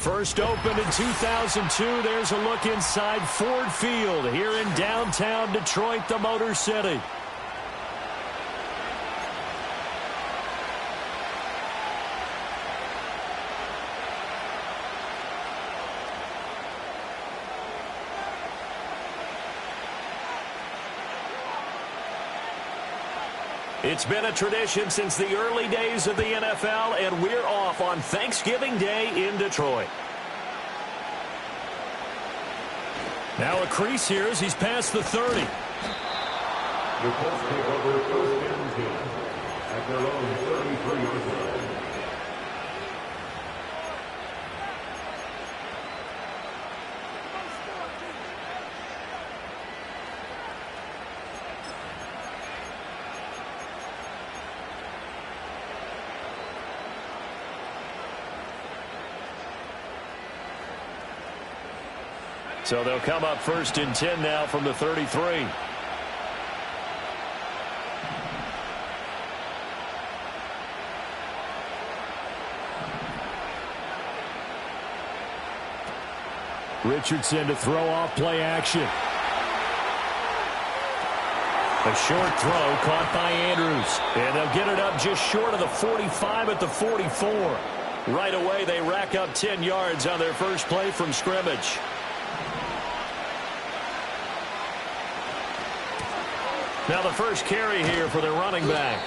First opened in 2002. There's a look inside Ford Field here in downtown Detroit, the Motor City. It's been a tradition since the early days of the NFL, and we're off on Thanksgiving Day in Detroit. Now a crease here as he's past the 30. The Colts take over first and 10 at their own 33-yard line. So they'll come up first and 10 now from the 33. Richardson to throw off play action. A short throw caught by Andrews. And they'll get it up just short of the 45 at the 44. Right away they rack up 10 yards on their first play from scrimmage. Now the first carry here for their running back.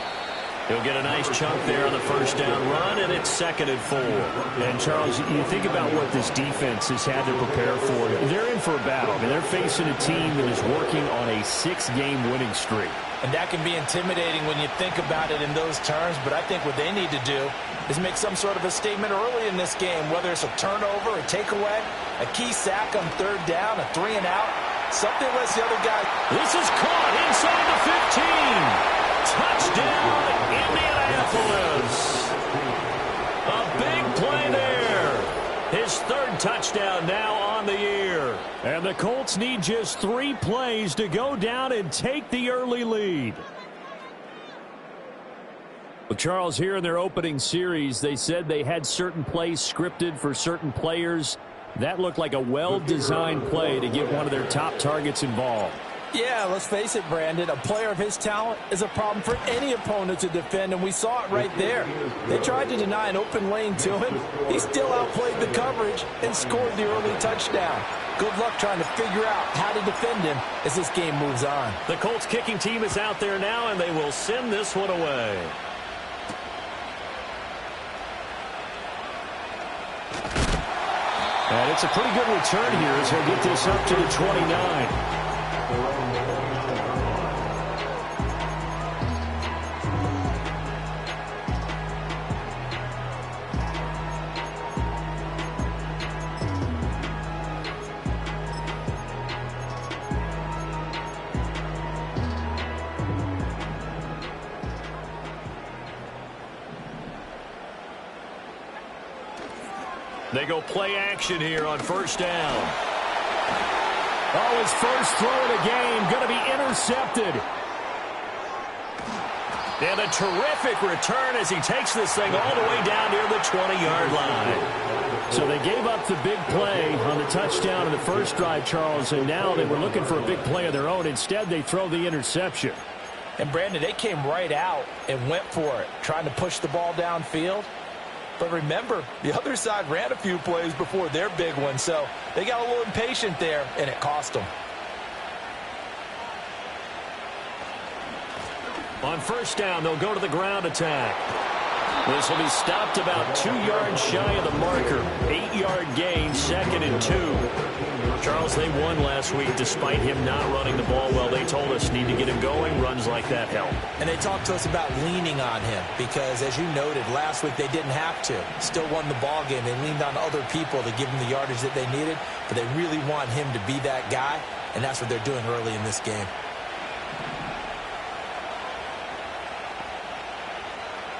He'll get a nice chunk there on the first down run, and it's 2nd and 4. And, Charles, you think about what this defense has had to prepare for. They're in for a battle. I mean, they're facing a team that is working on a 6-game winning streak. And that can be intimidating when you think about it in those terms, but I think what they need to do is make some sort of a statement early in this game, whether it's a turnover, a takeaway, a key sack on 3rd down, a 3-and-out. Something lets the other guy. This is caught inside the 15. Touchdown, Indianapolis. A big play there. His 3rd touchdown now on the year. And the Colts need just 3 plays to go down and take the early lead. Well, Charles, here in their opening series, they said they had certain plays scripted for certain players. That looked like a well-designed play to get one of their top targets involved. Yeah, let's face it, Brandon. A player of his talent is a problem for any opponent to defend, and we saw it right there. They tried to deny an open lane to him. He still outplayed the coverage and scored the early touchdown. Good luck trying to figure out how to defend him as this game moves on. The Colts kicking team is out there now, and they will send this one away. And it's a pretty good return here as he'll get this up to the 29. They go play action here on 1st down. Oh, his first throw of the game going to be intercepted. And a terrific return as he takes this thing all the way down near the 20-yard line. So they gave up the big play on the touchdown in the first drive, Charles, and now they were looking for a big play of their own. Instead, they throw the interception. And, Brandon, they came right out and went for it, trying to push the ball downfield. But remember, the other side ran a few plays before their big one, so they got a little impatient there, and it cost them. On 1st down, they'll go to the ground attack. This will be stopped about 2 yards shy of the marker. 8-yard gain, 2nd and 2. Charles, they won last week despite him not running the ball well. They told us need to get him going. Runs like that help. And they talked to us about leaning on him because, as you noted, last week they didn't have to. Still won the ball game. They leaned on other people to give them the yardage that they needed, but they really want him to be that guy, and that's what they're doing early in this game.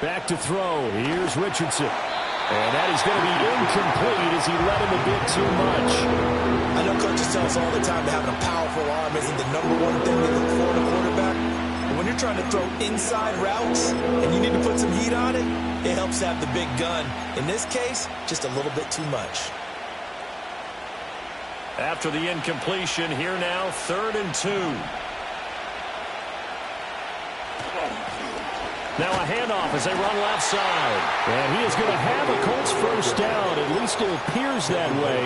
Back to throw. Here's Richardson. And that is going to be incomplete as he led him a bit too much. I know coaches tell us all the time that having a powerful arm isn't the #1 thing they look for in a quarterback. But when you're trying to throw inside routes and you need to put some heat on it, it helps to have the big gun. In this case, just a little bit too much. After the incompletion, here now, 3rd and 2. Now a handoff as they run left side. And he is going to have a Colts first down. At least it appears that way.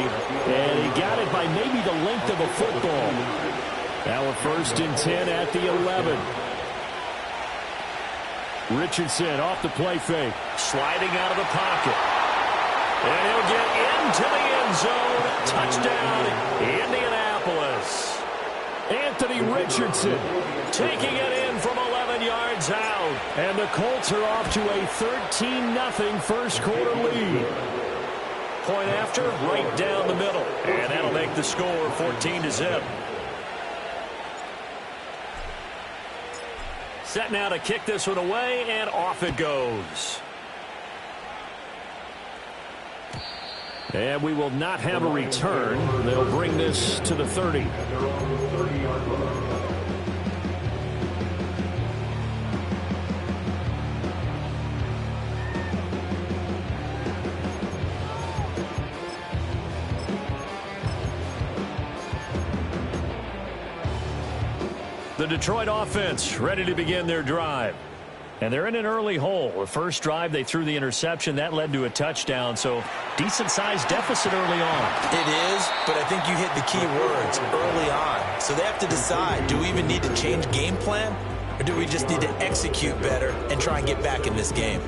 And he got it by maybe the length of a football. Now a 1st and 10 at the 11. Richardson off the play fake. Sliding out of the pocket. And he'll get into the end zone. Touchdown, Indianapolis. Anthony Richardson taking it in from 11 yards out. And the Colts are off to a 13-0 first quarter lead. Point after, right down the middle. And that'll make the score 14-0. Set now to kick this one away, and off it goes. And we will not have a return. They'll bring this to the 30. The Detroit offense ready to begin their drive. And they're in an early hole. The first drive, they threw the interception. That led to a touchdown, so decent-sized deficit early on. It is, but I think you hit the key words, early on. So they have to decide, do we even need to change game plan, or do we just need to execute better and try and get back in this game?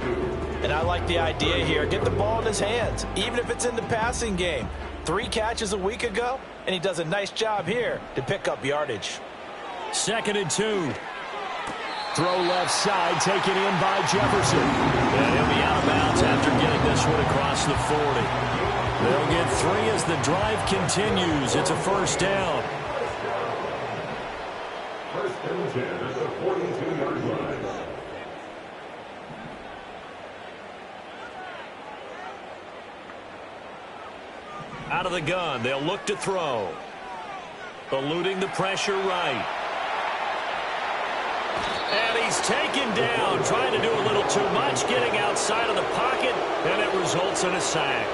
And I like the idea here. Get the ball in his hands, even if it's in the passing game. 3 catches a week ago, and he does a nice job here to pick up yardage. 2nd and 2. Throw left side, taken in by Jefferson. And he'll be out of bounds after getting this one across the 40. They'll get 3 as the drive continues. It's a first down. 1st and 10 at the 42-yard line. Out of the gun, they'll look to throw. Eluding the pressure right. And he's taken down, trying to do a little too much, getting outside of the pocket, and it results in a sack.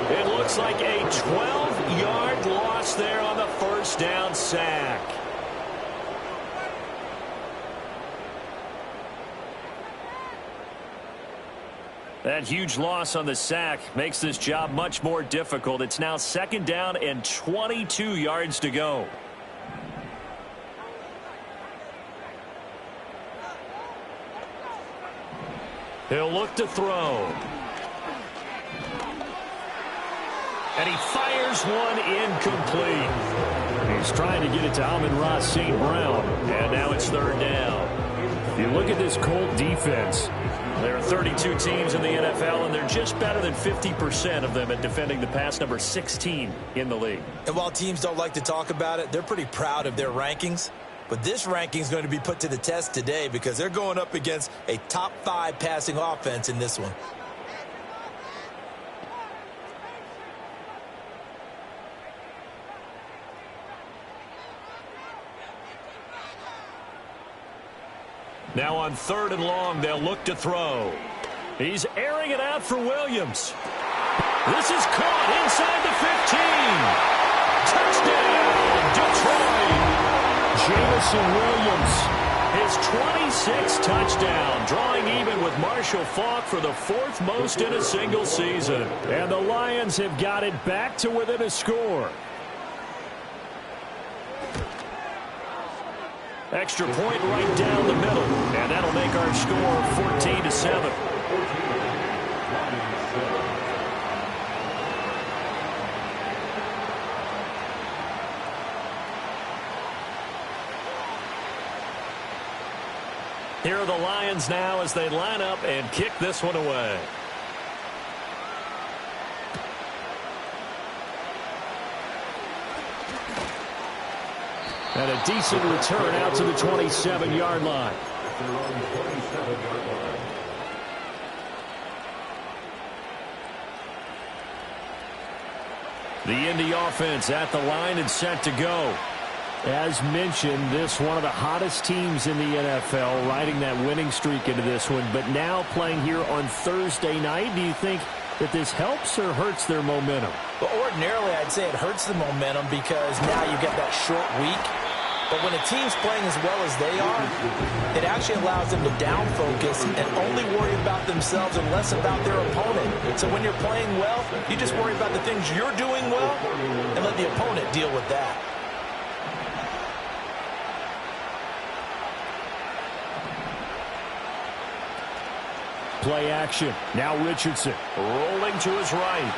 It looks like a 12-yard loss there on the first down sack. That huge loss on the sack makes this job much more difficult. It's now 2nd down and 22 yards to go. He'll look to throw. And he fires one incomplete. He's trying to get it to Amon-Ra St. Brown. And now it's 3rd down. You look at this Colt defense. There are 32 teams in the NFL, and they're just better than 50% of them at defending the pass, number 16 in the league. And while teams don't like to talk about it, they're pretty proud of their rankings. But this ranking is going to be put to the test today because they're going up against a top 5 passing offense in this one. Now on 3rd and long, they'll look to throw. He's airing it out for Williams. This is caught inside the 15. Touchdown, Detroit. Jameson Williams, his 26th touchdown, drawing even with Marshall Faulk for the 4th most in a single season. And the Lions have got it back to within a score. Extra point right down the middle, and that'll make our score 14-7. Here are the Lions now as they line up and kick this one away. And a decent return out to the 27-yard line. The Indy offense at the line and set to go. As mentioned, this one of the hottest teams in the NFL, riding that winning streak into this one. But now playing here on Thursday night, do you think that this helps or hurts their momentum? Well, ordinarily, I'd say it hurts the momentum because now you get that short week. But when a team's playing as well as they are, it actually allows them to down focus and only worry about themselves and less about their opponent. So when you're playing well, you just worry about the things you're doing well and let the opponent deal with that. Play action. Now Richardson rolling to his right.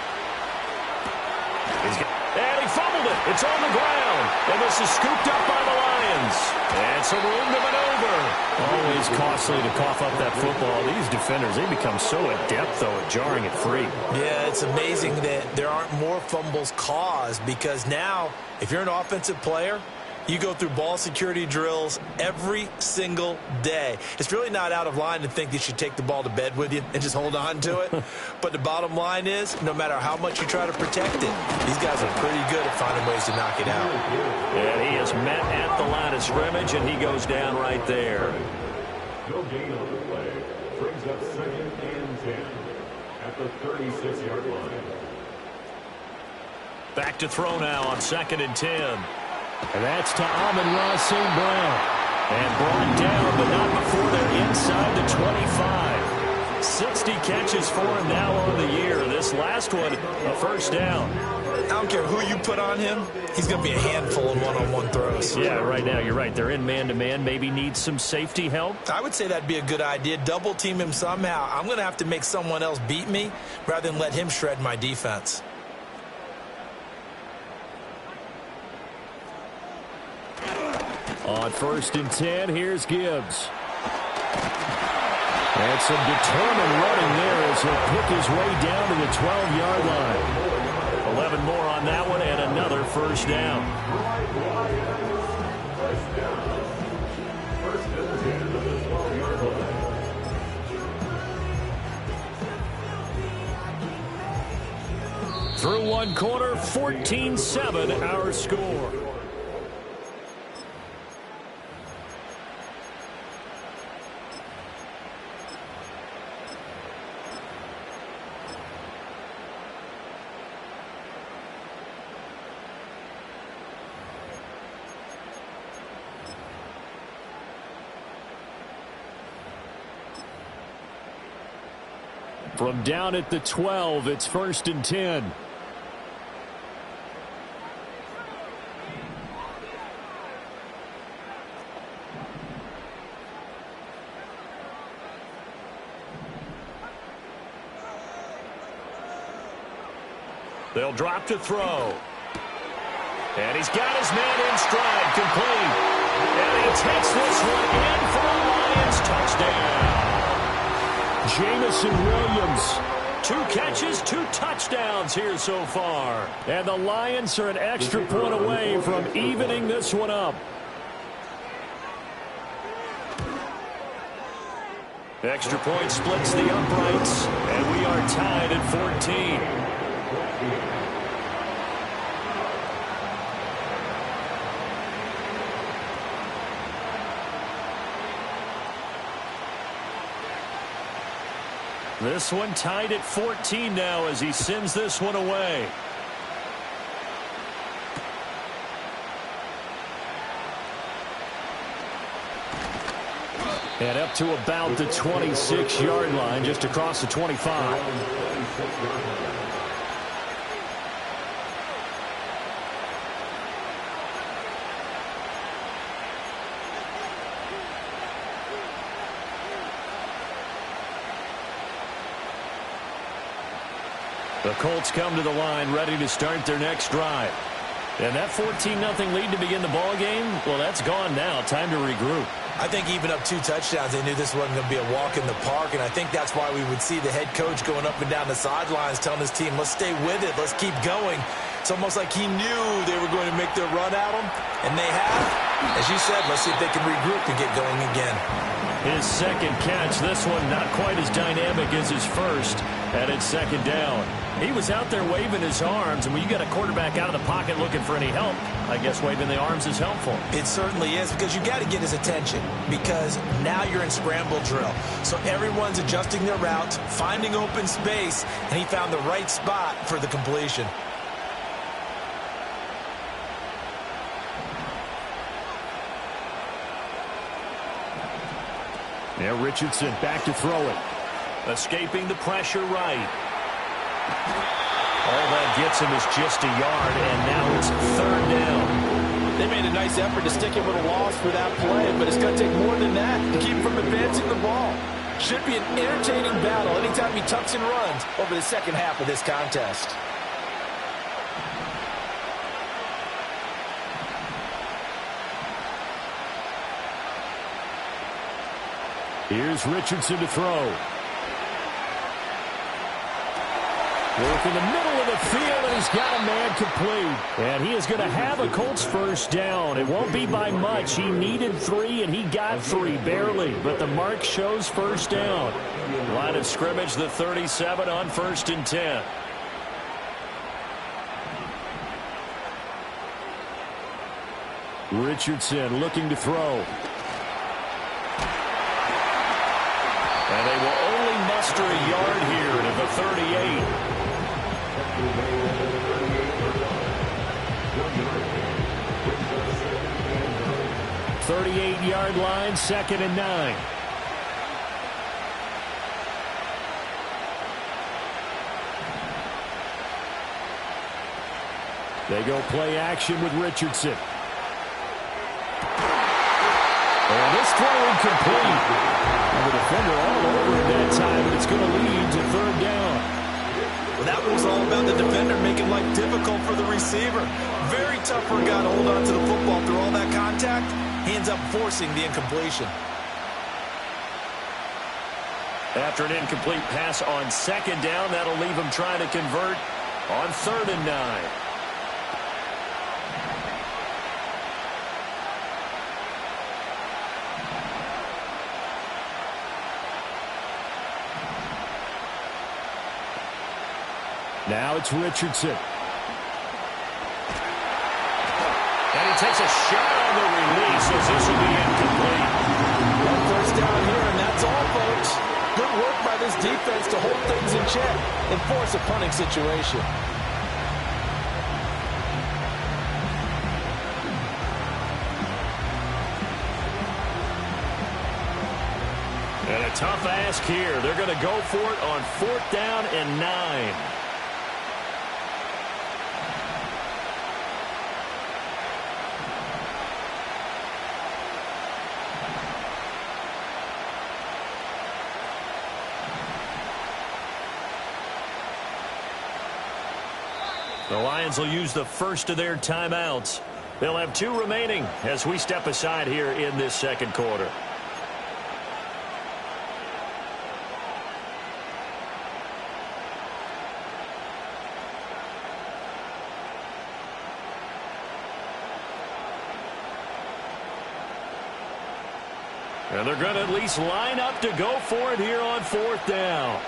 And he fumbled it. It's on the ground. And this is scooped up by the Lions. And some room to maneuver. Always costly to cough up that football. These defenders, they become so adept, though, at jarring it free. Yeah, it's amazing that there aren't more fumbles caused because now, if you're an offensive player, you go through ball security drills every single day. It's really not out of line to think you should take the ball to bed with you and just hold on to it. But the bottom line is, no matter how much you try to protect it, these guys are pretty good at finding ways to knock it out. And he is met at the line of scrimmage, and he goes down right there. No gain on the play. Brings up 2nd and 10 at the 36-yard line. Back to throw now on 2nd and 10. And that's to Amon-Ra St. Brown. And brought down, but not before they're inside the 25. 60 catches for him now on the year. This last one, a first down. I don't care who you put on him, he's going to be a handful in one-on-one throws. Yeah, right now, you're right. They're in man-to-man. Maybe needs some safety help. I would say that'd be a good idea. Double team him somehow. I'm going to have to make someone else beat me rather than let him shred my defense. On 1st and 10, here's Gibbs. And some determined running there as he'll pick his way down to the 12-yard line. 11 more on that one and another first down. Through one quarter, 14-7 our score. From down at the 12, it's 1st and 10. They'll drop to throw. And he's got his man in stride, complete. And he takes this one in for a Lions touchdown. Jameson Williams. 2 catches, 2 touchdowns here so far. And the Lions are an extra point away from evening this one up. Extra point splits the uprights, and we are tied at 14. This one tied at 14 now as he sends this one away. And up to about the 26-yard line, just across the 25. The Colts come to the line ready to start their next drive. And that 14-0 lead to begin the ball game, well, that's gone now. Time to regroup. I think even up 2 touchdowns, they knew this wasn't going to be a walk in the park, and I think that's why we would see the head coach going up and down the sidelines telling his team, let's stay with it, let's keep going. It's almost like he knew they were going to make their run at him, and they have. As you said, let's see if they can regroup and get going again. His second catch, this one not quite as dynamic as his first, and it's second down. He was out there waving his arms, and when you got a quarterback out of the pocket looking for any help, I guess waving the arms is helpful. It certainly is, because you got to get his attention, because now you're in scramble drill. So everyone's adjusting their routes, finding open space, and he found the right spot for the completion. Now Richardson back to throw it. Escaping the pressure right. All that gets him is just a yard, and now it's third down. They made a nice effort to stick him with a loss for that play, but it's going to take more than that to keep him from advancing the ball. Should be an entertaining battle anytime he tucks and runs over the second half of this contest. Here's Richardson to throw. Work in the middle of the field, and he's got a man complete. And he is going to have a Colts first down. It won't be by much. He needed 3, and he got 3, barely. But the mark shows first down. Line of scrimmage, the 37 on 1st and 10. Richardson looking to throw. And they will only muster a yard here to the 38. 38-yard line, 2nd and 9. They go play action with Richardson. And this throw incomplete. And the defender all over it that time, and it's going to lead to third down. Well, that was all about the defender making life difficult for the receiver. Very tough for a guy to hold on to the football through all that contact. He ends up forcing the incompletion. After an incomplete pass on 2nd down, that'll leave him trying to convert on 3rd and 9. Now it's Richardson. And he takes a shot on the release as this will be incomplete. One first down here, and that's all, folks. Good work by this defense to hold things in check and force a punting situation. And a tough ask here. They're going to go for it on 4th down and 9. The Lions will use the first of their timeouts. They'll have 2 remaining as we step aside here in this second quarter. And they're going to at least line up to go for it here on 4th down.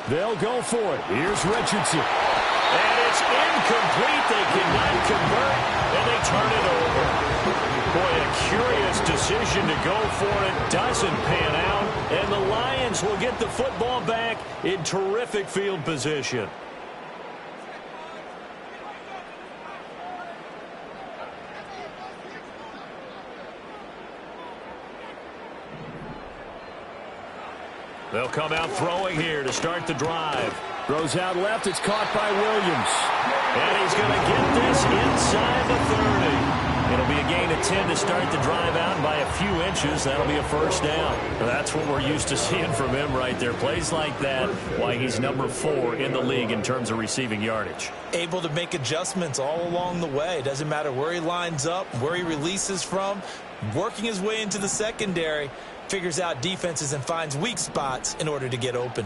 They'll go for it. Here's Richardson. And it's incomplete. They cannot convert, and they turn it over. Boy, a curious decision to go for it. Doesn't pan out, and the Lions will get the football back in terrific field position. They'll come out throwing here to start the drive. Throws out left. It's caught by Williams. And he's going to get this inside the 30. It'll be a gain of 10 to start the drive out, and by a few inches, that'll be a first down. That's what we're used to seeing from him right there. Plays like that, why he's number 4 in the league in terms of receiving yardage. Able to make adjustments all along the way. Doesn't matter where he lines up, where he releases from, working his way into the secondary, figures out defenses and finds weak spots in order to get open.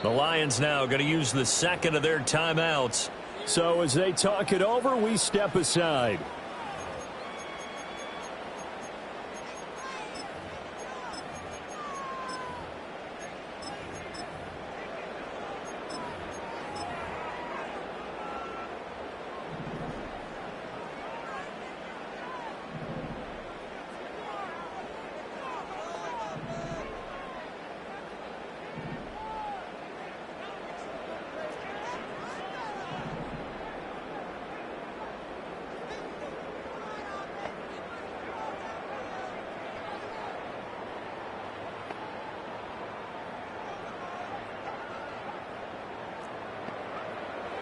The Lions now going to use the second of their timeouts. So as they talk it over, we step aside.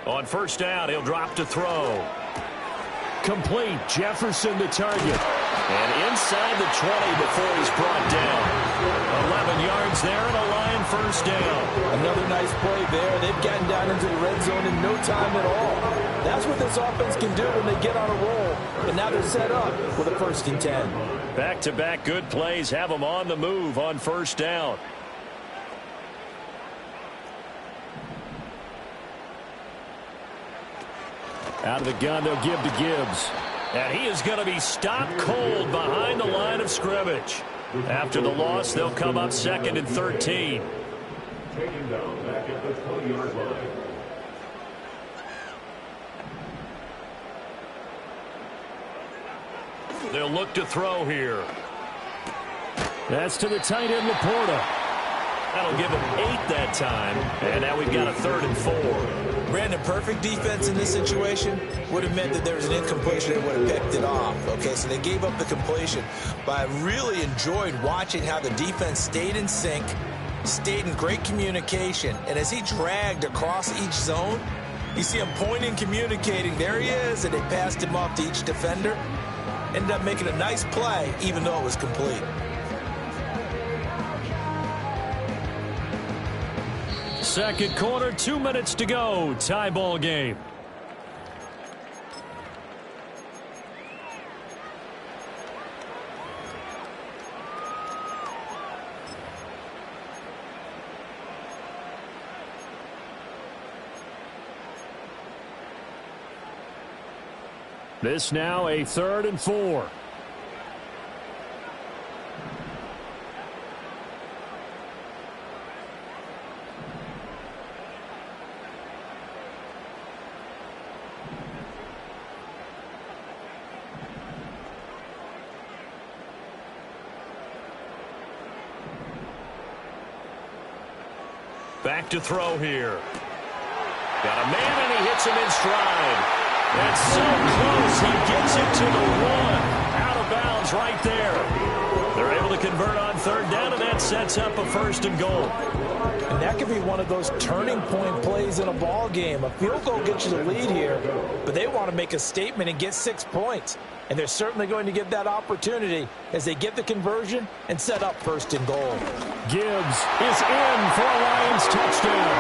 On first down, he'll drop to throw. Complete. Jefferson the target. And inside the 20 before he's brought down. 11 yards there and a Lion first down. Another nice play there. They've gotten down into the red zone in no time at all. That's what this offense can do when they get on a roll. And now they're set up with a 1st and 10. Back-to-back good plays have them on the move on first down. Out of the gun, they'll give to Gibbs. And he is going to be stopped cold behind the line of scrimmage. After the loss, they'll come up 2nd and 13. Taken down back at the 20-yard line. They'll look to throw here. That's to the tight end, Laporta. That'll give him 8 that time. And now we've got a 3rd and 4. Brandon, perfect defense in this situation would have meant that there was an incompletion and would have picked it off. Okay, so they gave up the completion. But I really enjoyed watching how the defense stayed in sync, stayed in great communication. And as he dragged across each zone, you see him pointing, communicating. There he is, and they passed him off to each defender. Ended up making a nice play, even though it was complete. Second quarter, 2 minutes to go. Tie ball game. This now a 3rd and 4. Back to throw here. Got a man, and he hits him in stride. That's so close. He gets it to the 1. Out of bounds right there. They're able to convert on 3rd down, and that sets up a 1st and goal. And that could be one of those turning point plays in a ball game. A field goal gets you the lead here, but they want to make a statement and get 6 points. And they're certainly going to get that opportunity as they get the conversion and set up 1st and goal. Gibbs is in for a Lions touchdown.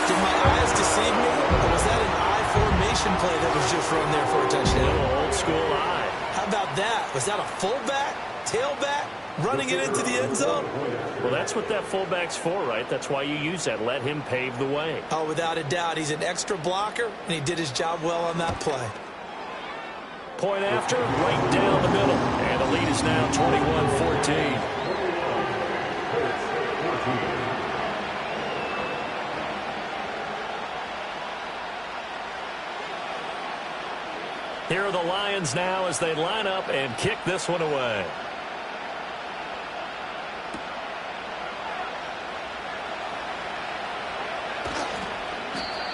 Did my eyes deceive me? Or was that an I formation play that was just run there for a touchdown? Old school eye. How about that? Was that a fullback, tailback, running it into the end zone? Well, that's what that fullback's for, right? That's why you use that. Let him pave the way. Oh, without a doubt. He's an extra blocker, and he did his job well on that play. Point after, right down the middle. And the lead is now 21-14. Here are the Lions now as they line up and kick this one away.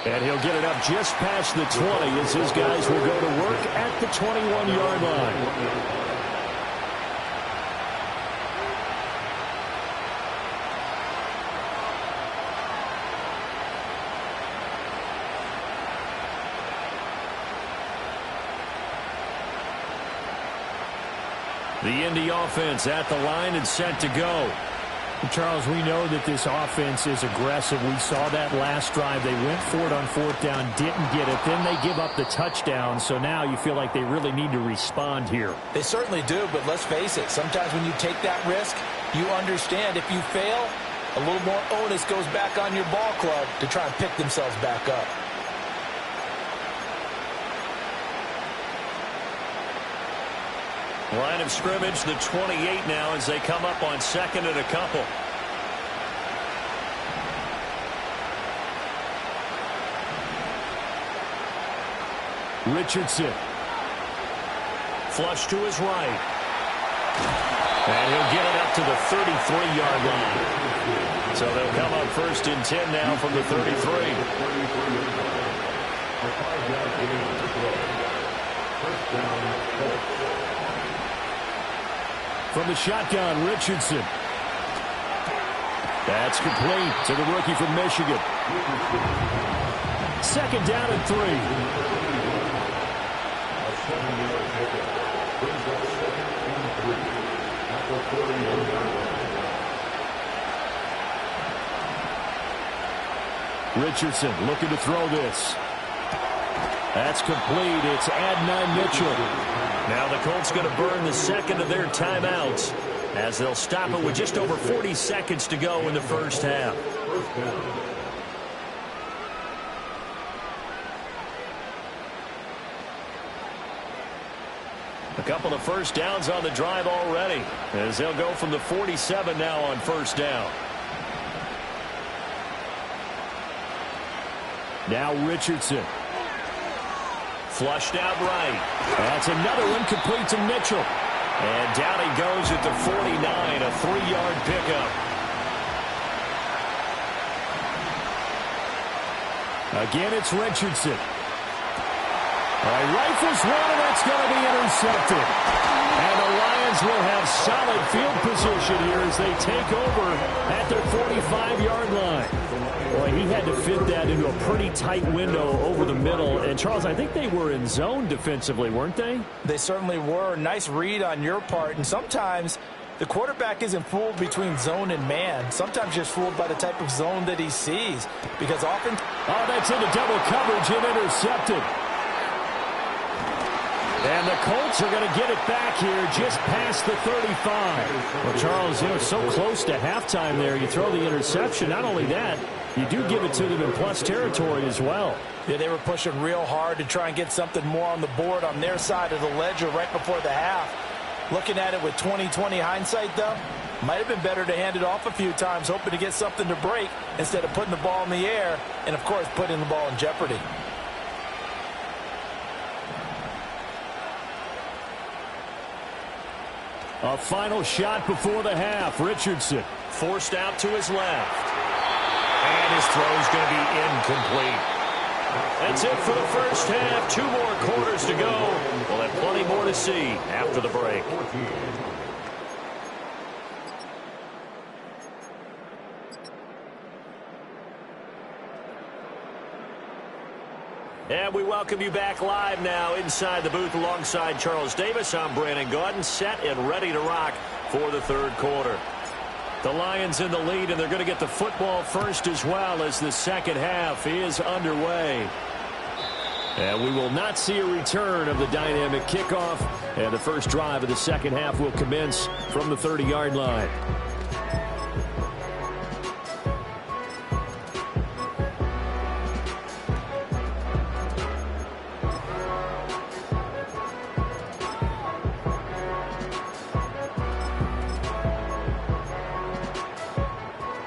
And he'll get it up just past the 20 as his guys will go to work at the 21-yard line. The Indy offense at the line and set to go. Charles, we know that this offense is aggressive. We saw that last drive. They went for it on fourth down, didn't get it. Then they give up the touchdown. So now you feel like they really need to respond here. They certainly do, but let's face it. Sometimes when you take that risk, you understand if you fail, a little more onus goes back on your ball club to try and pick themselves back up. Line of scrimmage, the 28 now as they come up on second and a couple. Richardson. Flush to his right. And he'll get it up to the 33-yard line. So they'll come up first and 10 now from the 33. From the shotgun, Richardson. That's complete to the rookie from Michigan. Second down and 3. Richardson looking to throw this. That's complete. It's Adonai Mitchell. Now the Colts going to burn the second of their timeouts as they'll stop it with just over 40 seconds to go in the first half. A couple of first downs on the drive already as they'll go from the 47 now on first down. Now Richardson. Flushed out right. That's another one complete to Mitchell. And down he goes at the 49, a 3-yard pickup. Again, it's Richardson. Rifles one, and that's going to be intercepted. And the Lions will have solid field position here as they take over at their 45-yard line. Boy, he had to fit that into a pretty tight window over the middle. And, Charles, I think they were in zone defensively, weren't they? They certainly were. Nice read on your part. And sometimes the quarterback isn't fooled between zone and man. Sometimes just fooled by the type of zone that he sees. Because often... Oh, that's into double coverage and intercepted. And the Colts are going to get it back here just past the 35. Well, Charles, you know, so close to halftime there. You throw the interception. Not only that, you do give it to them in plus territory as well. Yeah, they were pushing real hard to try and get something more on the board on their side of the ledger right before the half. Looking at it with 20/20 hindsight, though, might have been better to hand it off a few times, hoping to get something to break instead of putting the ball in the air and, of course, putting the ball in jeopardy. A final shot before the half. Richardson. Forced out to his left. And his throw's going to be incomplete. That's it for the first half. 2 more quarters to go. We'll have plenty more to see after the break. And we welcome you back live now inside the booth alongside Charles Davis. I'm Brandon Gaudin, set and ready to rock for the third quarter. The Lions in the lead, and they're going to get the football first as well as the second half is underway. And we will not see a return of the dynamic kickoff, and the first drive of the second half will commence from the 30-yard line.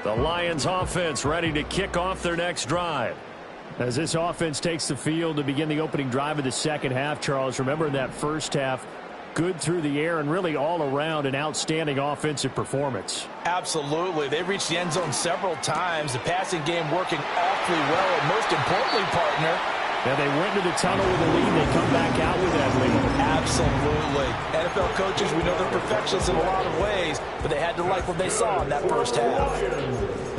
The Lions offense ready to kick off their next drive. As this offense takes the field to begin the opening drive of the second half, Charles, remember in that first half, good through the air and really all around an outstanding offensive performance. Absolutely. They reached the end zone several times. The passing game working awfully well. And most importantly, partner, and they went to the tunnel with a lead. They come back out with that lead. Absolutely. NFL coaches, we know they're perfectionists in a lot of ways, but they had to like what they saw in that first half.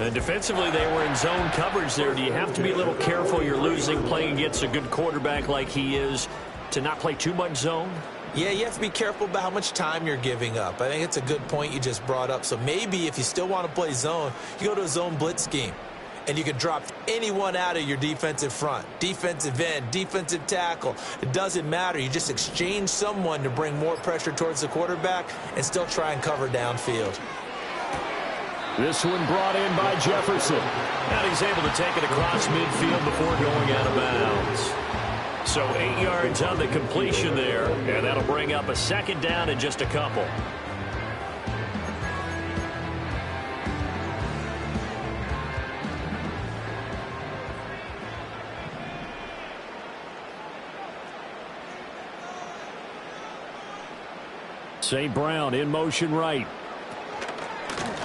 And defensively, they were in zone coverage there. Do you have to be a little careful? You're losing playing against a good quarterback like he is to not play too much zone? Yeah, you have to be careful about how much time you're giving up. I think it's a good point you just brought up. So maybe if you still want to play zone, you go to a zone blitz scheme. And you can drop anyone out of your defensive front. Defensive end, defensive tackle. It doesn't matter. You just exchange someone to bring more pressure towards the quarterback and still try and cover downfield. This one brought in by Jefferson. And he's able to take it across midfield before going out of bounds. So 8 yards on the completion there, and that'll bring up a second down in just a couple. St. Brown in motion right.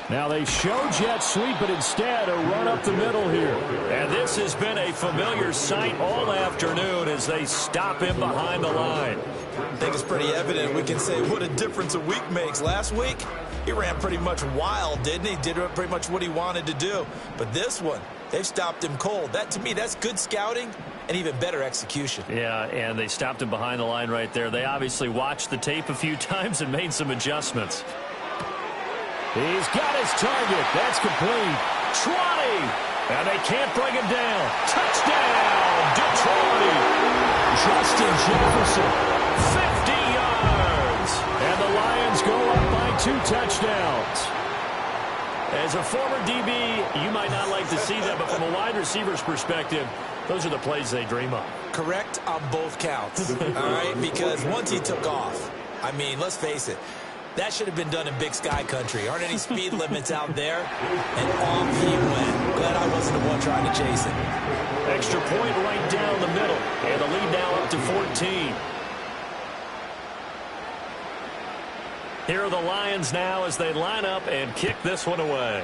Now they show jet sweep, but instead a run up the middle here. And this has been a familiar sight all afternoon as they stop him behind the line. I think it's pretty evident. We can say what a difference a week makes. Last week, he ran pretty much wild, didn't he? Did pretty much what he wanted to do. But this one, they've stopped him cold. That, to me, that's good scouting and even better execution. Yeah, and they stopped him behind the line right there. They obviously watched the tape a few times and made some adjustments. He's got his target. That's complete. 20. And they can't bring him down. Touchdown, Detroit. Justin Jefferson. 50 yards. And the Lions go up by 2 touchdowns. As a former DB, you might not like to see that, but from a wide receiver's perspective, those are the plays they dream of. Correct on both counts, all right? Because once he took off, I mean, let's face it, that should have been done in Big Sky country. Aren't any speed limits out there? And off he went. Glad I wasn't the one trying to chase him. Extra point right down the middle. And the lead now up to 14. Here are the Lions now as they line up and kick this one away.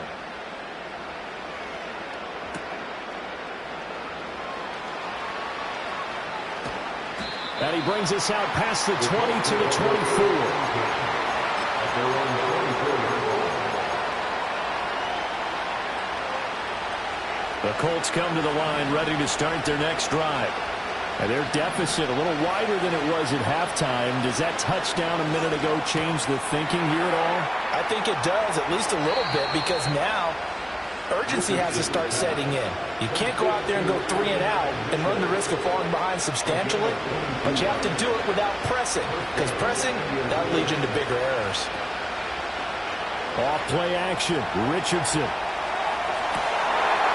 And he brings us out past the 20 to the 24. The Colts come to the line ready to start their next drive. And their deficit a little wider than it was at halftime. Does that touchdown a minute ago change the thinking here at all? I think it does, at least a little bit, because now urgency has to start setting in. You can't go out there and go 3 and out and run the risk of falling behind substantially, but you have to do it without pressing, because pressing, that leads into bigger errors. Off play action, Richardson.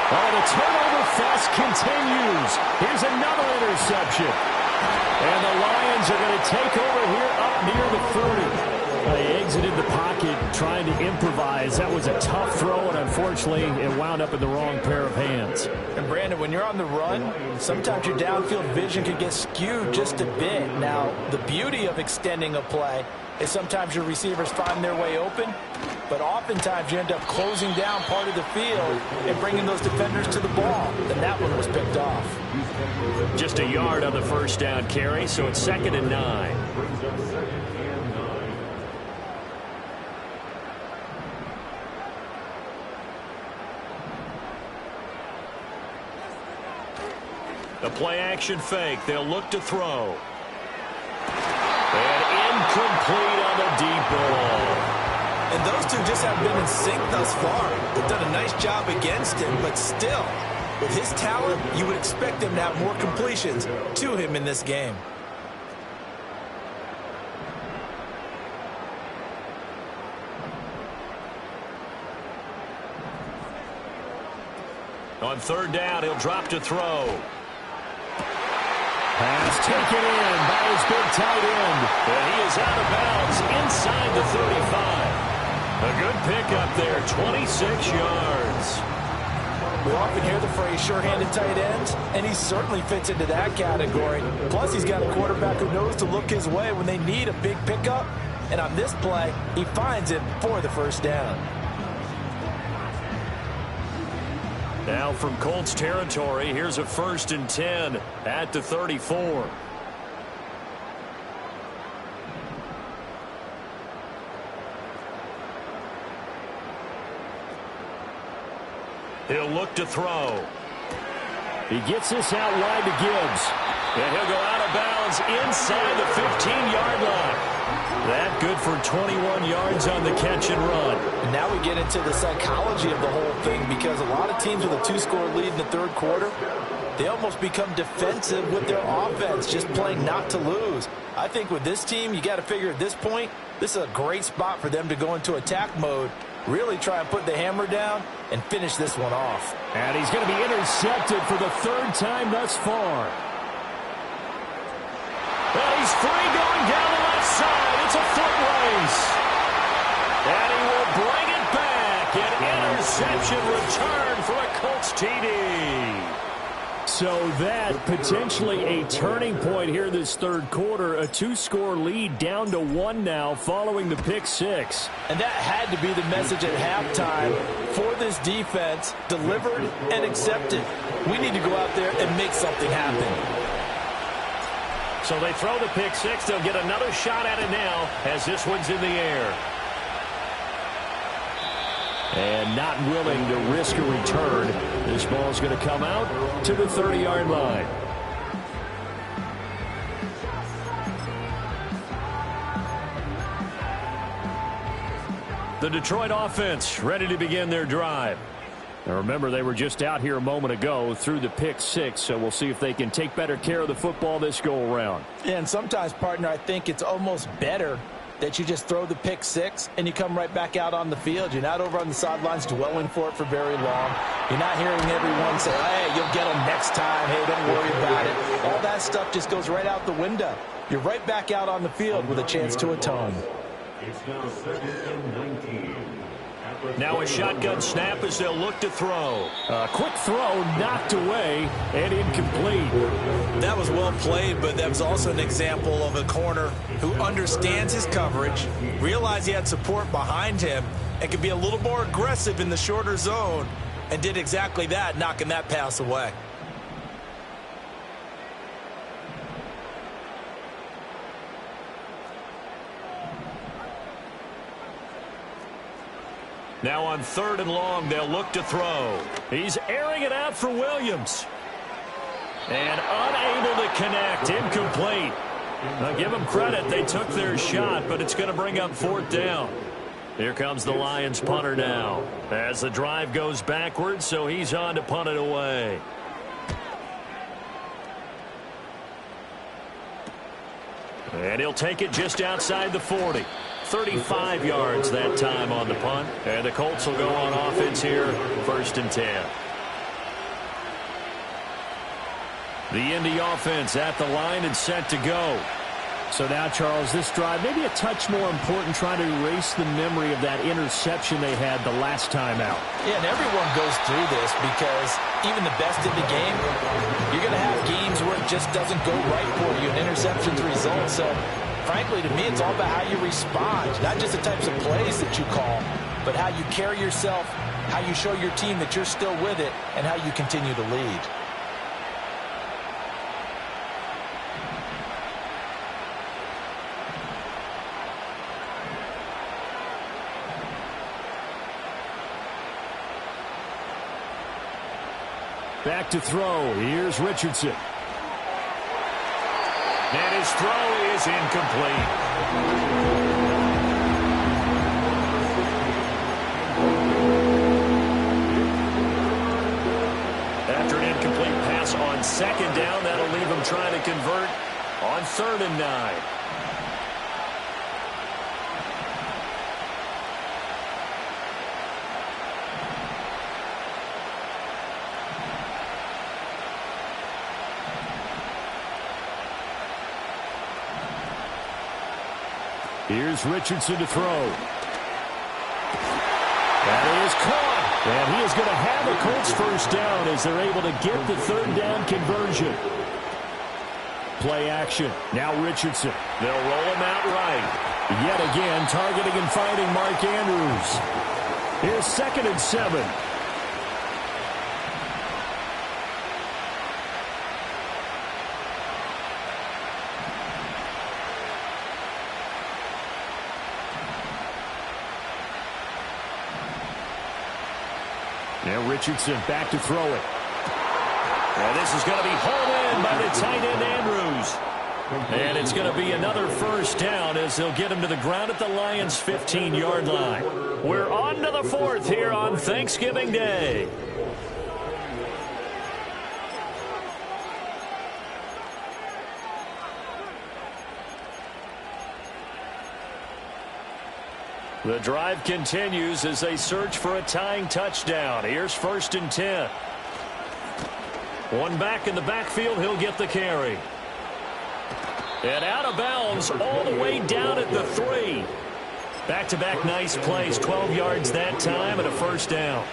Oh, the turnover fest continues. Here's another interception. And the Lions are going to take over here up near the 40. They exited the pocket trying to improvise. That was a tough throw, and unfortunately, it wound up in the wrong pair of hands. And, Brandon, when you're on the run, sometimes your downfield vision can get skewed just a bit. Now, the beauty of extending a play is sometimes your receivers find their way open, but oftentimes you end up closing down part of the field and bringing those defenders to the ball, and that one was picked off. Just a yard on the first down carry, so it's 2nd and 9. The play action fake. They'll look to throw. And incomplete on the deep ball. And those two just haven't been in sync thus far. They've done a nice job against him, but still, with his talent, you would expect him to have more completions to him in this game. On 3rd down, he'll drop to throw. Pass taken in by his big tight end. And he is out of bounds inside the 35. A good pickup there, 26 yards. We often hear the phrase sure-handed tight ends, and he certainly fits into that category. Plus, he's got a quarterback who knows to look his way when they need a big pickup. And on this play, he finds it for the first down. Now from Colts territory, here's a 1st and 10 at the 34. He'll look to throw. He gets this out wide to Gibbs. And he'll go out of bounds inside the 15-yard line. That good for 21 yards on the catch and run. And now we get into the psychology of the whole thing, because a lot of teams with a 2-score lead in the third quarter, they almost become defensive with their offense, just playing not to lose. I think with this team, you got to figure at this point, this is a great spot for them to go into attack mode, really try and put the hammer down and finish this one off. And he's going to be intercepted for the third time thus far. And he's free going down the left side. It's a foot race. And he will bring it back. An interception return for a Colts TD. So that potentially a turning point here this third quarter. A 2-score lead down to 1 now following the pick six. And that had to be the message at halftime for this defense, delivered and accepted. We need to go out there and make something happen. So they throw the pick six. They'll get another shot at it now as this one's in the air. And not willing to risk a return. This ball's going to come out to the 30-yard line. The Detroit offense ready to begin their drive. Now remember, they were just out here a moment ago through the pick six, so we'll see if they can take better care of the football this go-around. And sometimes, partner, I think it's almost better that you just throw the pick six and you come right back out on the field. You're not over on the sidelines dwelling for it for very long. You're not hearing everyone say, hey, you'll get them next time. Hey, don't worry about it. All that stuff just goes right out the window. You're right back out on the field with a chance to atone. It's now 2nd and 19. Now a shotgun snap as they'll look to throw. A quick throw knocked away and incomplete. That was well played, but that was also an example of a corner who understands his coverage, realized he had support behind him, and could be a little more aggressive in the shorter zone, and did exactly that, knocking that pass away. Now on 3rd and long, they'll look to throw. He's airing it out for Williams. And unable to connect. Incomplete. Now give them credit. They took their shot, but it's going to bring up 4th down. Here comes the Lions punter now. As the drive goes backwards, so he's on to punt it away. And he'll take it just outside the 40. 35 yards that time on the punt. And the Colts will go on offense here, 1st and 10. The Indy offense at the line and set to go. So now, Charles, this drive maybe a touch more important, trying to erase the memory of that interception they had the last time out. Yeah, and everyone goes through this because even the best in the game, you're going to have games where it just doesn't go right for you, and interceptions result. So, frankly, to me, it's all about how you respond, not just the types of plays that you call, but how you carry yourself, how you show your team that you're still with it, and how you continue to lead. Back to throw. Here's Richardson. And his throw is incomplete. After an incomplete pass on 2nd down, that'll leave him trying to convert on 3rd and 9. Here's Richardson to throw. That is caught. And he is going to have a Colts 1st down as they're able to get the 3rd down conversion. Play action. Now Richardson. They'll roll him out right. Yet again, targeting and finding Mark Andrews. Here's 2nd and 7. Now Richardson back to throw it. And this is going to be hauled in by the tight end Andrews. And it's going to be another first down as they'll get him to the ground at the Lions' 15-yard line. We're on to the fourth here on Thanksgiving Day. The drive continues as they search for a tying touchdown. Here's 1st and 10. One back in the backfield. He'll get the carry. And out of bounds all the way down at the 3. Back-to-back nice plays. 12 yards that time and a first down.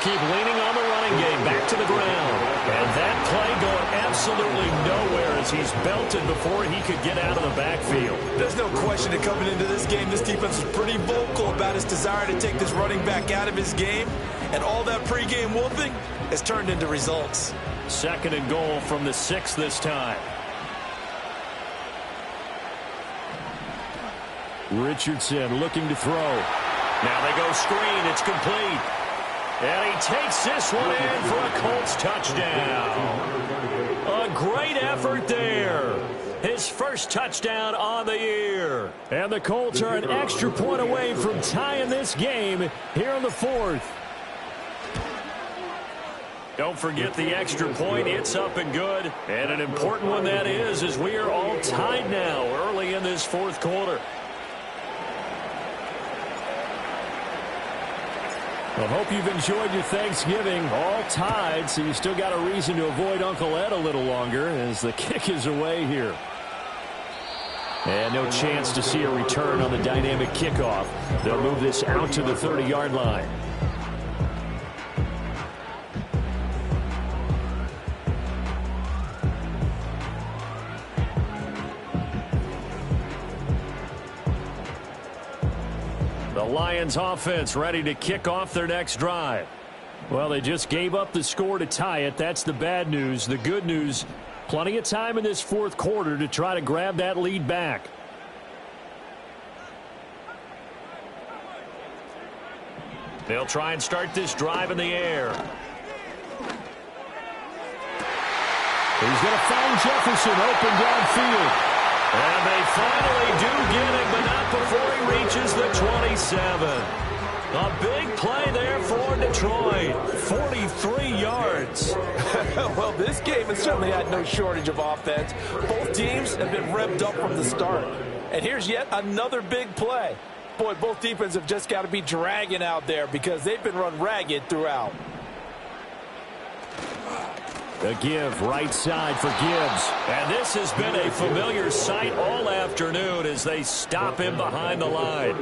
Keep leaning on the running game. Back to the ground. And that play going absolutely nowhere as he's belted before he could get out of the backfield. There's no question that coming into this game, this defense was pretty vocal about his desire to take this running back out of his game. And all that pregame wolfing has turned into results. 2nd and goal from the 6 this time. Richardson looking to throw. Now they go screen. It's complete. And he takes this one in for a Colts touchdown. A great effort there. His first touchdown on the year. And the Colts are an extra point away from tying this game here in the 4th. Don't forget the extra point. It's up and good. And an important one that is, as we are all tied now early in this 4th quarter. I hope you've enjoyed your Thanksgiving. All tied, so you still got a reason to avoid Uncle Ed a little longer as the kick is away here. And no chance to see a return on the dynamic kickoff. They'll move this out to the 30-yard line. The Lions offense ready to kick off their next drive. Well, they just gave up the score to tie it. That's the bad news. The good news, plenty of time in this 4th quarter to try to grab that lead back. They'll try and start this drive in the air. He's going to find Jefferson open downfield. And they finally do get him, but not before he reaches the 27. A big play there for Detroit. 43 yards. Well, this game has certainly had no shortage of offense. Both teams have been revved up from the start. And here's yet another big play. Boy, both defenses have just got to be dragging out there because they've been run ragged throughout. The give right side for Gibbs. And this has been a familiar sight all afternoon as they stop him behind the line.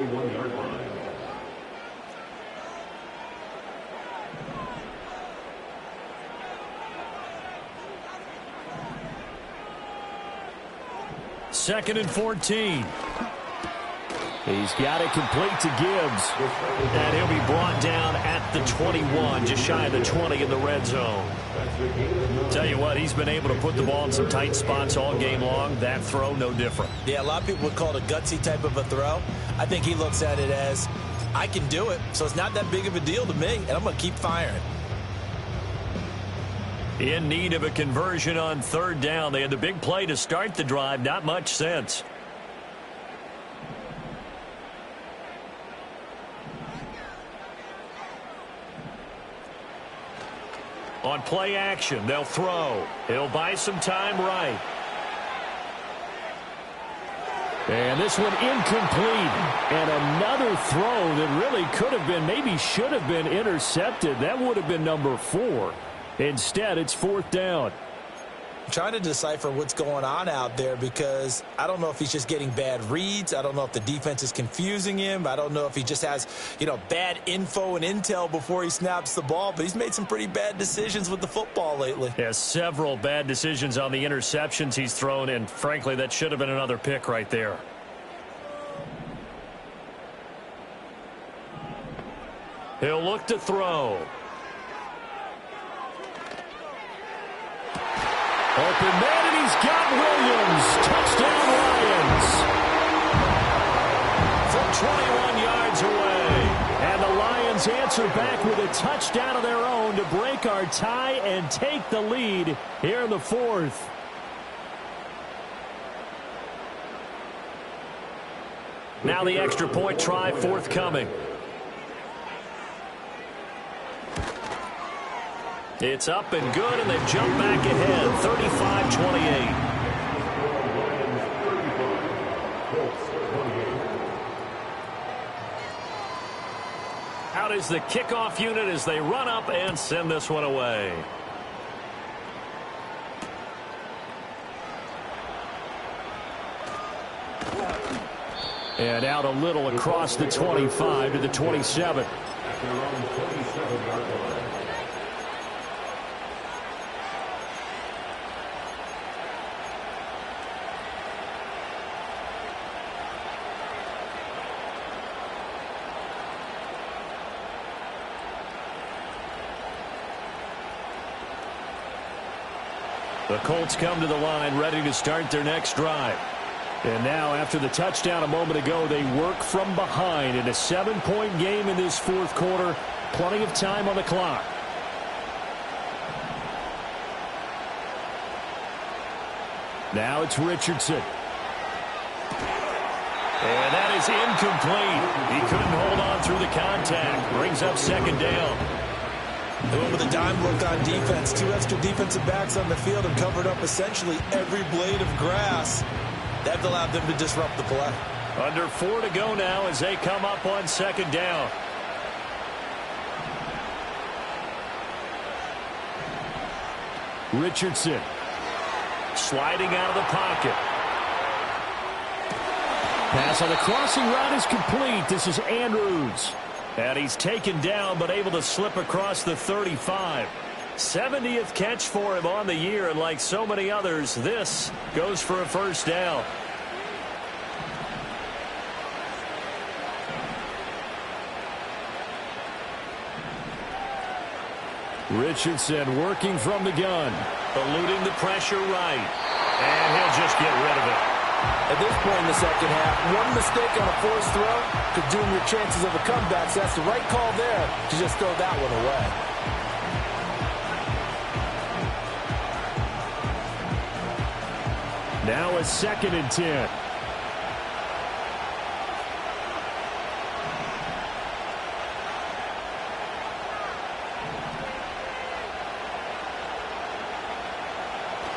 Second and 14. He's got it complete to Gibbs. And he'll be brought down at the 21, just shy of the 20 in the red zone. Tell you what, he's been able to put the ball in some tight spots all game long. That throw, no different. Yeah, a lot of people would call it a gutsy type of a throw. I think he looks at it as, I can do it, so it's not that big of a deal to me, and I'm going to keep firing. In need of a conversion on third down. They had the big play to start the drive. Not much sense. On play action, they'll throw. He'll buy some time right. And this one incomplete. And another throw that really could have been, maybe should have been intercepted. That would have been number 4. Instead, it's 4th down. I'm trying to decipher what's going on out there because I don't know if he's just getting bad reads. I don't know if the defense is confusing him. I don't know if he just has, bad info and intel before he snaps the ball. But he's made some pretty bad decisions with the football lately. Has several bad decisions on the interceptions he's thrown, and frankly, that should have been another pick right there. He'll look to throw. Open man, and he's got Williams. Touchdown, Lions. From 21 yards away. And the Lions answer back with a touchdown of their own to break our tie and take the lead here in the fourth. Now the extra point try forthcoming. It's up and good, and they've jumped back ahead, 35-28. Out is the kickoff unit as they run up and send this one away. And out a little across the 25 to the 27. The Colts come to the line ready to start their next drive. And now, after the touchdown a moment ago, they work from behind in a 7-point game in this fourth quarter. Plenty of time on the clock. Now it's Richardson. And that is incomplete. He couldn't hold on through the contact. Brings up second down. They went with a dime look on defense. 2 extra defensive backs on the field have covered up essentially every blade of grass. That allowed them to disrupt the play. Under 4 to go now as they come up on second down. Richardson sliding out of the pocket. Pass on the crossing route is complete. This is Andrews. And he's taken down but able to slip across the 35. 70th catch for him on the year, and like so many others, this goes for a first down. Richardson working from the gun. Eluding the pressure right. And he'll just get rid of it. At this point in the second half, one mistake on a forced throw could doom your chances of a comeback. So that's the right call there to just throw that one away. Now a 2nd and 10.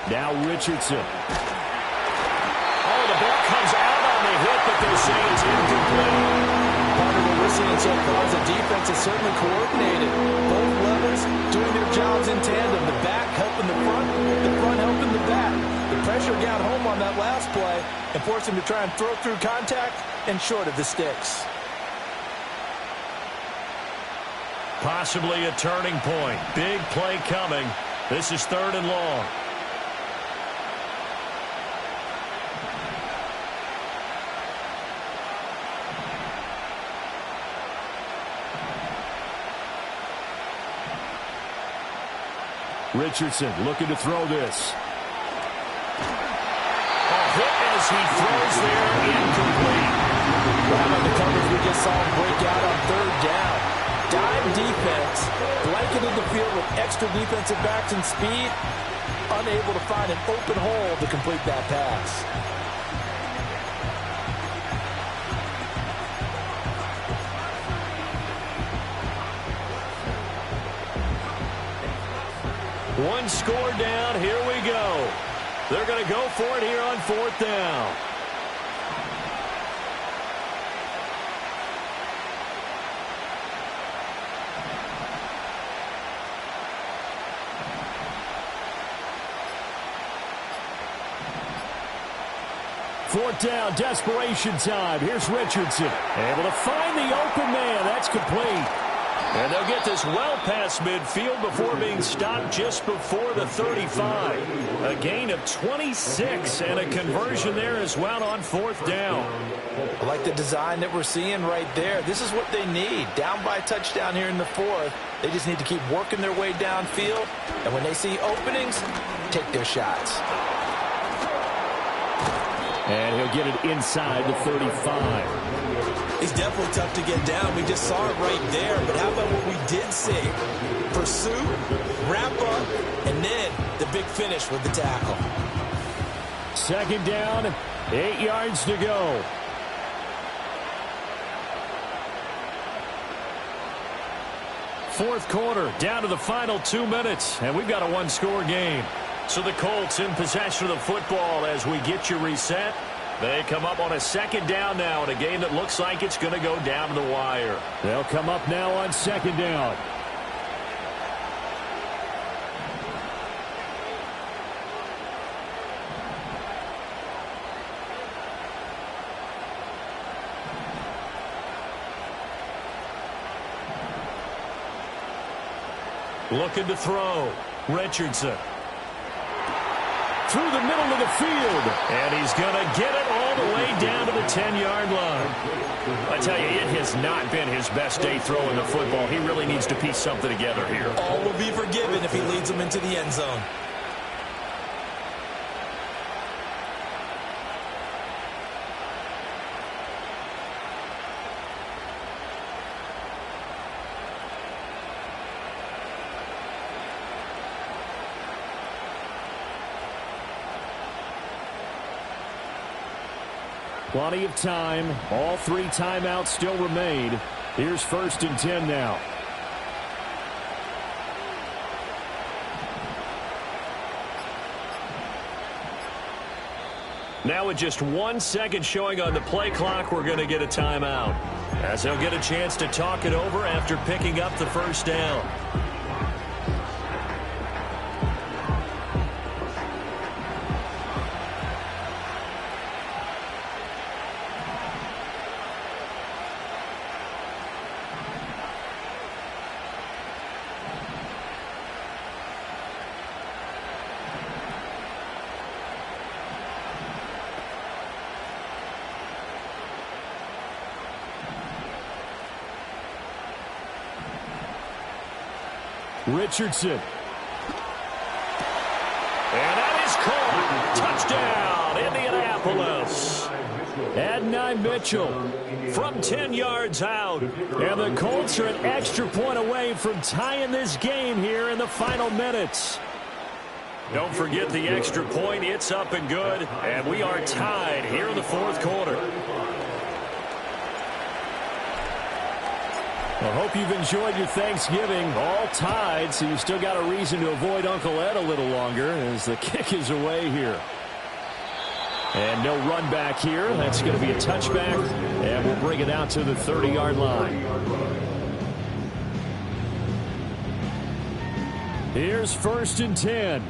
Now Richardson. The ball comes out on the hit, but they're saying it's incomplete. Part of what we're seeing so far is the defense is certainly coordinated. Both levers doing their jobs in tandem. The back helping the front helping the back. The pressure got home on that last play and forced him to try and throw through contact and short of the sticks. Possibly a turning point. Big play coming. This is 3rd and long. Richardson looking to throw this. A hit as he throws there, incomplete. Right on the coverage, we just saw him break out on 3rd down. Dime defense, blanketed the field with extra defensive backs and speed, unable to find an open hole to complete that pass. One score down. Here we go. They're going to go for it here on 4th down. Fourth down, desperation time. Here's Richardson. Able to find the open man. That's complete. And they'll get this well past midfield before being stopped just before the 35. A gain of 26 and a conversion there as well on 4th down. I like the design that we're seeing right there. This is what they need. Down by a touchdown here in the 4th. They just need to keep working their way downfield. And when they see openings, take their shots. And he'll get it inside the 35. He's definitely tough to get down. We just saw it right there. But how about what we did see? Pursuit, wrap up, and then the big finish with the tackle. 2nd down, 8 yards to go. Fourth quarter, down to the final 2 minutes, and we've got a one-score game. So the Colts in possession of the football as we get you reset. They come up on a 2nd down now in a game that looks like it's going to go down to the wire. They'll come up now on 2nd down. Looking to throw. Richardson. Through the middle of the field. And he's going to get it all the way down to the 10-yard line. I tell you, it has not been his best day throwing the football. He really needs to piece something together here. All will be forgiven if he leads them into the end zone. Plenty of time. All 3 timeouts still remain. Here's 1st and 10 now. Now with just 1 second showing on the play clock, we're going to get a timeout. As they'll get a chance to talk it over after picking up the 1st down. Richardson. And that is caught. Touchdown, Indianapolis. Adonai Mitchell From 10 yards out. And the Colts are an extra point away from tying this game here in the final minutes. Don't forget the extra point. It's up and good. And we are tied here in the 4th quarter. I hope you've enjoyed your Thanksgiving. All tied, so you've still got a reason to avoid Uncle Ed a little longer as the kick is away here. And no run back here. That's going to be a touchback, and we'll bring it out to the 30-yard line. Here's 1st and 10.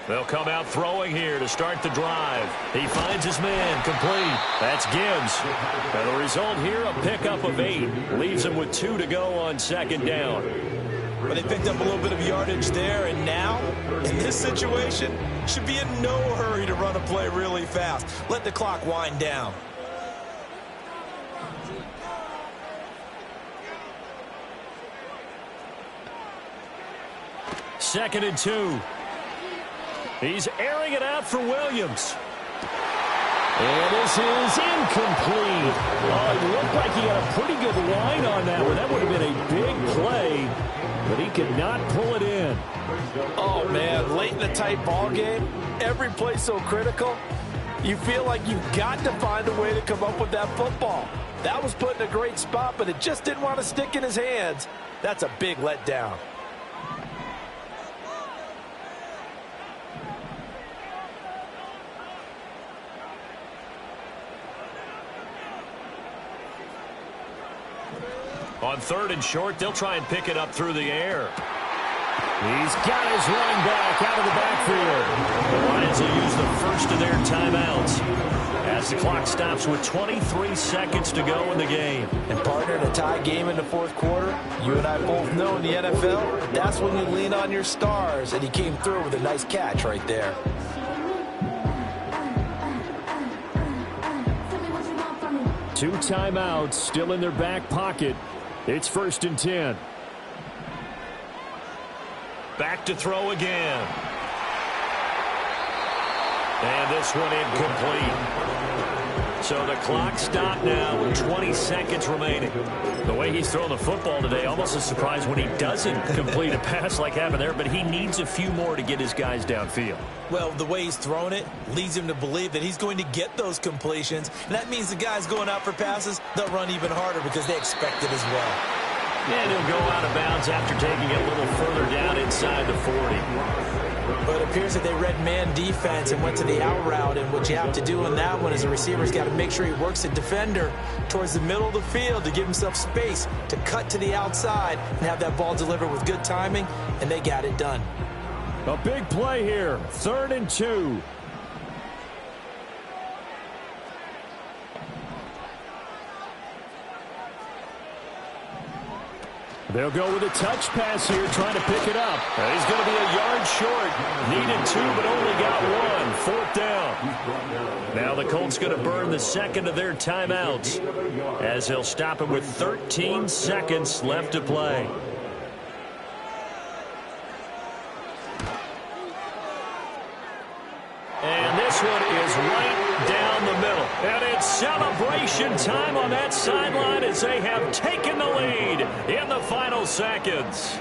They'll come out throwing here to start the drive. He finds his man, complete. That's Gibbs. And the result here, a pickup of 8. Leaves him with 2 to go on 2nd down. But they picked up a little bit of yardage there, and now, in this situation, should be in no hurry to run a play really fast. Let the clock wind down. Second and 2. He's airing it out for Williams. And this is incomplete. Oh, it looked like he had a pretty good line on that one. That would have been a big play, but he could not pull it in. Oh, man, late in the tight ball game, every play so critical, you feel like you've got to find a way to come up with that football. That was put in a great spot, but it just didn't want to stick in his hands. That's a big letdown. On 3rd and short, they'll try and pick it up through the air. He's got his running back out of the backfield. The Lions will use the first of their timeouts as as the clock stops with 23 seconds to go in the game. And partner, in a tie game in the fourth quarter, you and I both know in the NFL, that's when you lean on your stars, and he came through with a nice catch right there. Two timeouts still in their back pocket. It's 1st and 10. Back to throw again. And this one incomplete. So the clock stopped now with 20 seconds remaining. The way he's throwing the football today, almost a surprise when he doesn't complete a pass like happened there, but he needs a few more to get his guys downfield. Well, the way he's thrown it leads him to believe that he's going to get those completions. And that means the guys going out for passes, they'll run even harder because they expect it as well. And he'll go out of bounds after taking it a little further down inside the 40. But it appears that they read man defense and went to the out route. And what you have to do on that one is the receiver's got to make sure he works the defender towards the middle of the field to give himself space to cut to the outside and have that ball delivered with good timing, and they got it done. A big play here. 3rd and 2. They'll go with a touch pass here, trying to pick it up. He's going to be a yard short. Needed 2, but only got 1. 4th down. Now the Colts going to burn the second of their timeouts as they'll stop him with 13 seconds left to play. And this one is right down the middle. And it's celebration time on that sideline as they have taken the lead in the final seconds.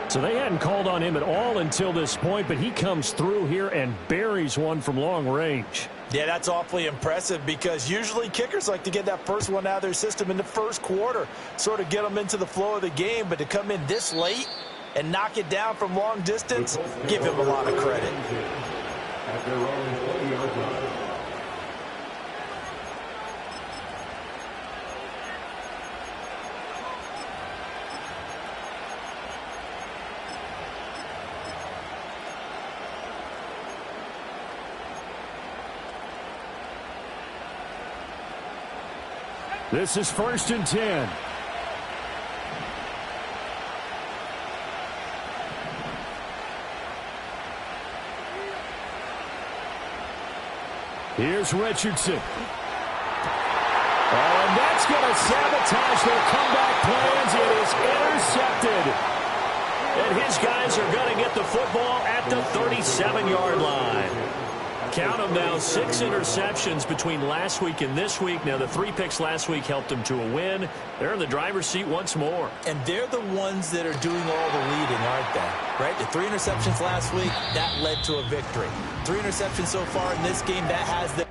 So they hadn't called on him at all until this point, but he comes through here and buries one from long range. Yeah, that's awfully impressive because usually kickers like to get that first one out of their system in the first quarter, sort of get them into the flow of the game, but to come in this late and knock it down from long distance, give him a lot of credit. At their own 20-yard line. This is 1st and 10. Here's Richardson. Oh, and that's going to sabotage their comeback plans. It is intercepted. And his guys are going to get the football at the 37-yard line. Count them now, 6 interceptions between last week and this week. Now, the 3 picks last week helped them to a win. They're in the driver's seat once more. And they're the ones that are doing all the leading, aren't they? Right? The 3 interceptions last week, that led to a victory. 3 interceptions so far in this game, that has the